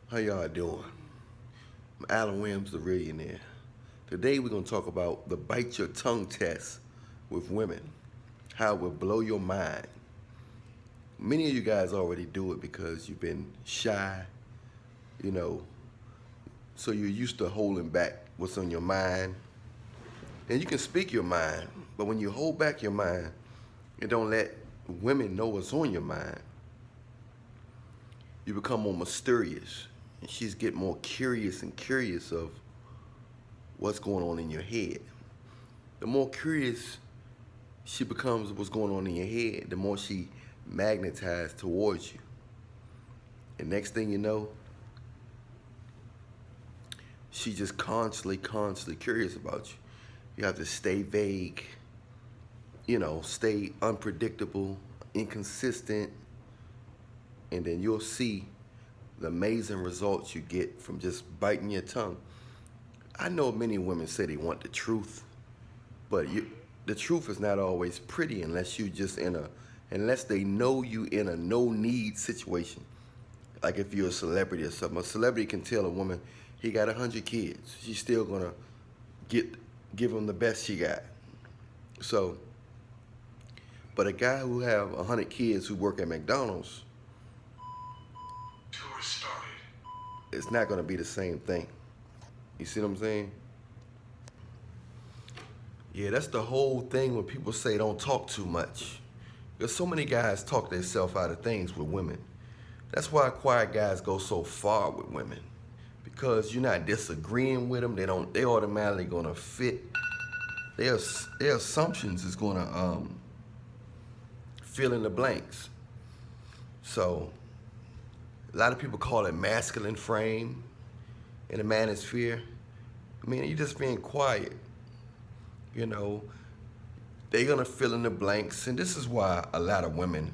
How y'all doing? I'm Allan Williams, the Reallionaire. Today we're going to talk about the bite your tongue test with women. How it will blow your mind. Many of you guys already do it because you've been shy, you know, so you're used to holding back what's on your mind. And you can speak your mind, but when you hold back your mind and don't let women know what's on your mind, you become more mysterious. And she's getting more curious and curious of what's going on in your head. The more curious she becomes what's going on in your head, the more she magnetized towards you. And next thing you know, she's just constantly curious about you. You have to stay vague, stay unpredictable, inconsistent, and then you'll see the amazing results you get from just biting your tongue. I know many women say they want the truth, but the truth is not always pretty unless they know you in a no-need situation. Like if you're a celebrity or something. A celebrity can tell a woman he got 100 kids. She's still gonna give him the best she got. So, but a guy who have 100 kids who work at McDonald's, Tour started. it's not gonna be the same thing. You see what I'm saying? Yeah, that's the whole thing when people say don't talk too much. Because so many guys talk themselves out of things with women. That's why quiet guys go so far with women. Because you're not disagreeing with them. They automatically gonna fit. Their assumptions is gonna fill in the blanks. So a lot of people call it masculine frame in the manosphere. I mean, you're just being quiet. They're gonna fill in the blanks, and this is why a lot of women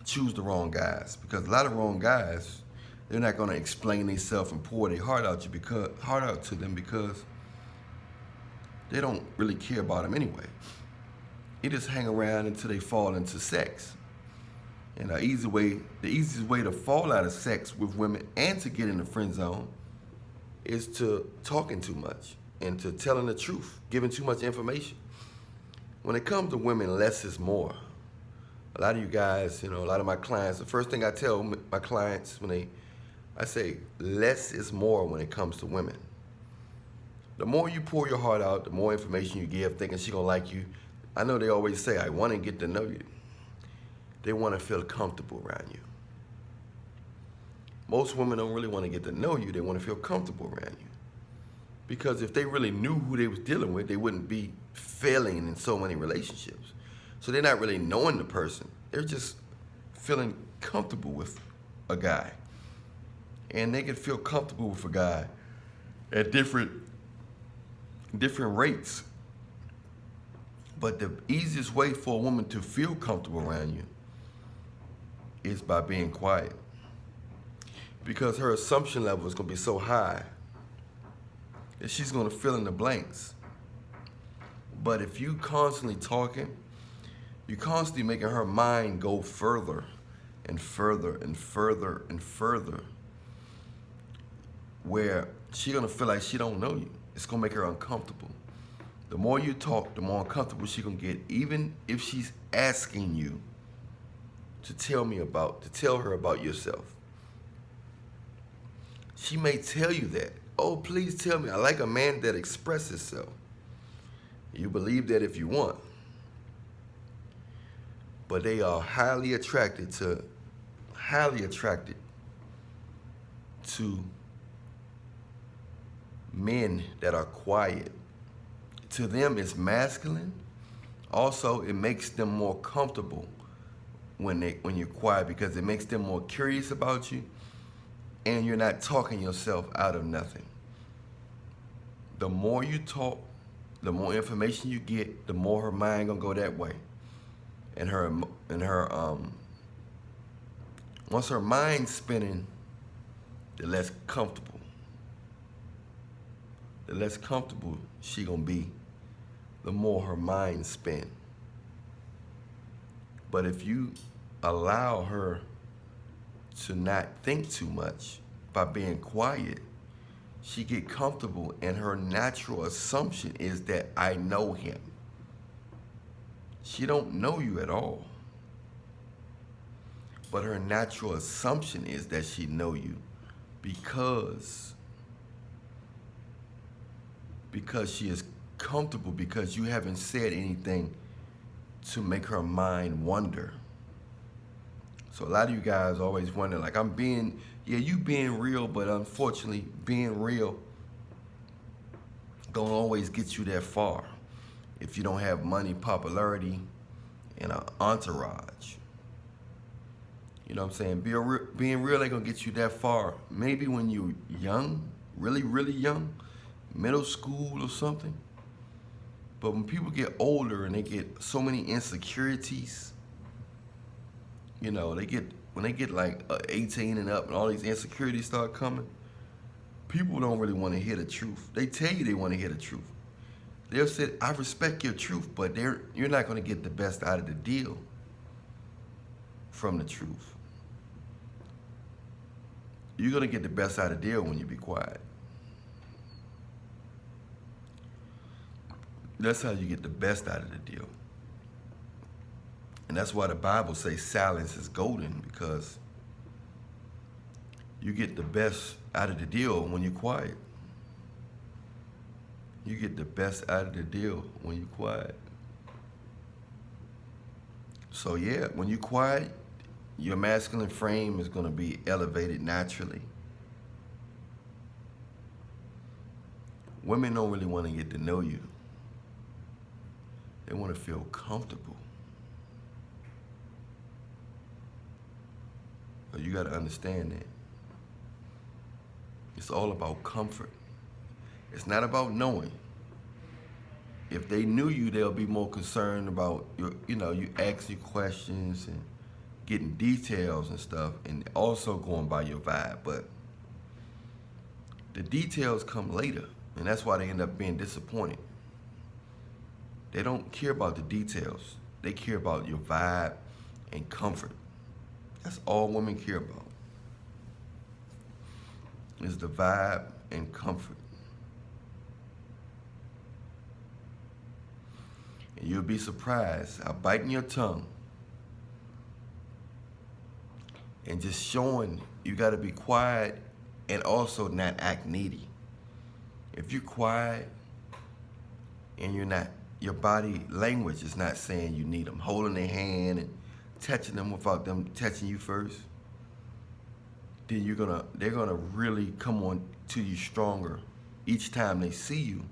choose the wrong guys. Because a lot of wrong guys, they're not gonna explain themselves and pour their heart out to them because they don't really care about them anyway. They just hang around until they fall into sex. And the easiest way to fall out of sex with women and to get in the friend zone is to talking too much and to telling the truth, giving too much information. When it comes to women, less is more. A lot of you guys, a lot of my clients, the first thing I tell my clients I say less is more when it comes to women. The more you pour your heart out, the more information you give, thinking she gonna like you. I know they always say, I wanna get to know you. They wanna feel comfortable around you. Most women don't really wanna get to know you, they wanna feel comfortable around you. Because if they really knew who they was dealing with, they wouldn't be failing in so many relationships. So they're not really knowing the person. They're just feeling comfortable with a guy. And they can feel comfortable with a guy at different rates. But the easiest way for a woman to feel comfortable around you is by being quiet. Because her assumption level is gonna be so high that she's gonna fill in the blanks. But if you constantly talking, you're constantly making her mind go further and further and further and further, where she's gonna feel like she don't know you. It's gonna make her uncomfortable. The more you talk, the more uncomfortable she's gonna get, even if she's asking you to tell her about yourself. She may tell you that. Oh, please tell me. I like a man that expresses himself. You believe that if you want. But they are highly attracted to men that are quiet. To them, it's masculine. Also, it makes them more comfortable when you're quiet because it makes them more curious about you and you're not talking yourself out of nothing. The more you talk, the more information you get, the more her mind gonna go that way. And once her mind's spinning, the less comfortable she gonna be, the more her mind spin. But if you allow her to not think too much by being quiet. She get comfortable, and her natural assumption is that I know him. She don't know you at all. But her natural assumption is that she know you because she is comfortable, because you haven't said anything to make her mind wonder. So a lot of you guys always wonder, like, you being real, but unfortunately, being real don't always get you that far if you don't have money, popularity, and an entourage. You know what I'm saying? Being real ain't gonna get you that far. Maybe when you're young, really, really young, middle school or something. But when people get older and they get so many insecurities, you know, when they get like 18 and up and all these insecurities start coming, people don't really want to hear the truth. They tell you they want to hear the truth. They'll say, I respect your truth, but you're not going to get the best out of the deal from the truth. You're going to get the best out of the deal when you be quiet. That's how you get the best out of the deal. And that's why the Bible says silence is golden, because you get the best out of the deal when you're quiet. You get the best out of the deal when you're quiet. So yeah, when you're quiet, your masculine frame is going to be elevated naturally. Women don't really want to get to know you. They want to feel comfortable. So you got to understand that. It's all about comfort. It's not about knowing. If they knew you, they'll be more concerned about you asking questions and getting details and stuff, and also going by your vibe. But the details come later, and that's why they end up being disappointed. They don't care about the details. They care about your vibe and comfort. That's all women care about, is the vibe and comfort. And you'll be surprised how biting your tongue and just showing you got to be quiet and also not act needy. If you're quiet and your body language is not saying you need them, holding their hand and touching them without them touching you first, then they're gonna really come on to you stronger each time they see you.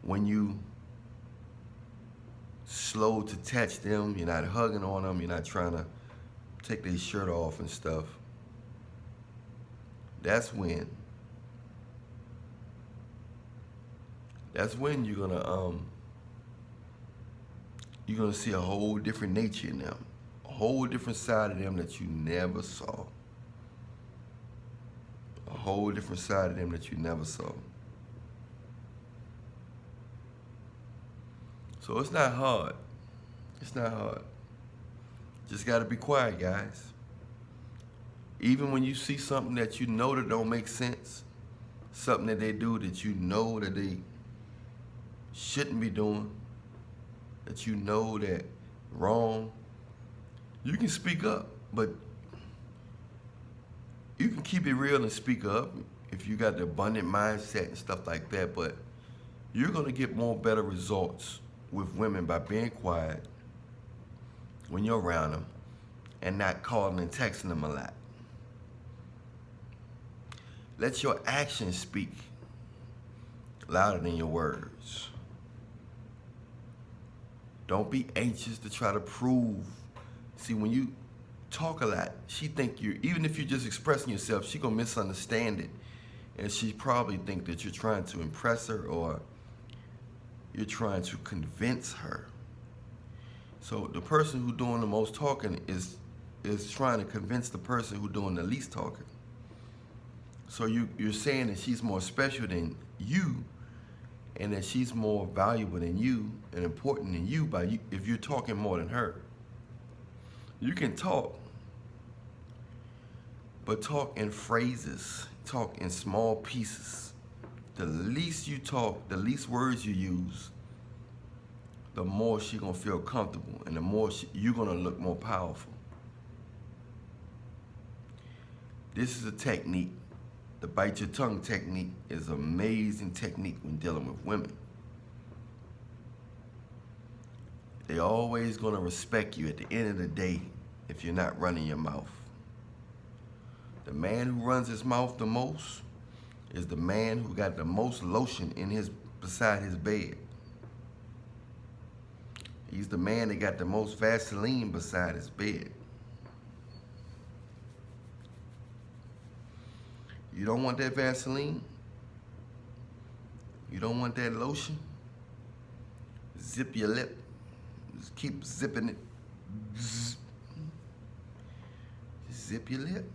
When you slow to touch them, you're not hugging on them, you're not trying to take their shirt off and stuff. That's when you're gonna see a whole different nature in them, a whole different side of them that you never saw. A whole different side of them that you never saw. So it's not hard. It's not hard. Just gotta be quiet, guys. Even when you see something that you know that don't make sense, something that they do that you know that they shouldn't be doing, that you know that wrong, you can speak up, but you can keep it real and speak up if you got the abundant mindset and stuff like that, but you're gonna get more better results with women by being quiet when you're around them and not calling and texting them a lot. Let your actions speak louder than your words. Don't be anxious to try to prove. See, when you talk a lot, she think even if you're just expressing yourself, she gonna misunderstand it. And she probably think that you're trying to impress her or you're trying to convince her. So the person who's doing the most talking is trying to convince the person who's doing the least talking. So you're saying that she's more special than you, and that she's more valuable than you and important than you if you're talking more than her. You can talk, But talk in phrases. Talk in small pieces. The least you talk, the least words you use, the more she's going to feel comfortable and the more you're going to look more powerful. This is a technique. The bite your tongue technique is an amazing technique when dealing with women. They're always going to respect you at the end of the day if you're not running your mouth. The man who runs his mouth the most is the man who got the most lotion beside his bed. He's the man that got the most Vaseline beside his bed. You don't want that Vaseline? You don't want that lotion? Zip your lip. Just keep zipping it. Just zip your lip.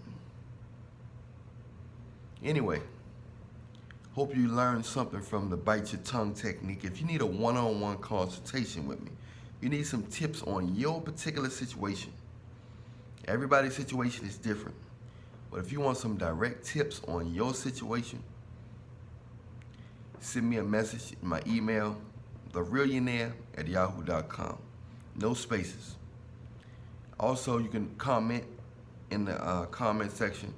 Anyway, hope you learned something from the bite your tongue technique. If you need a one-on-one consultation with me, you need some tips on your particular situation. Everybody's situation is different. But if you want some direct tips on your situation, send me a message in my email, therealchelasway@yahoo.com. No spaces. Also, you can comment in the comment section.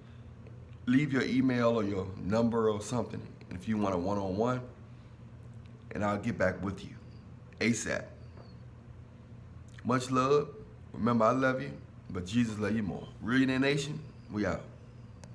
Leave your email or your number or something if you want a one-on-one, and I'll get back with you ASAP. Much love. Remember, I love you, but Jesus love you more. Reallionaire Nation, we out.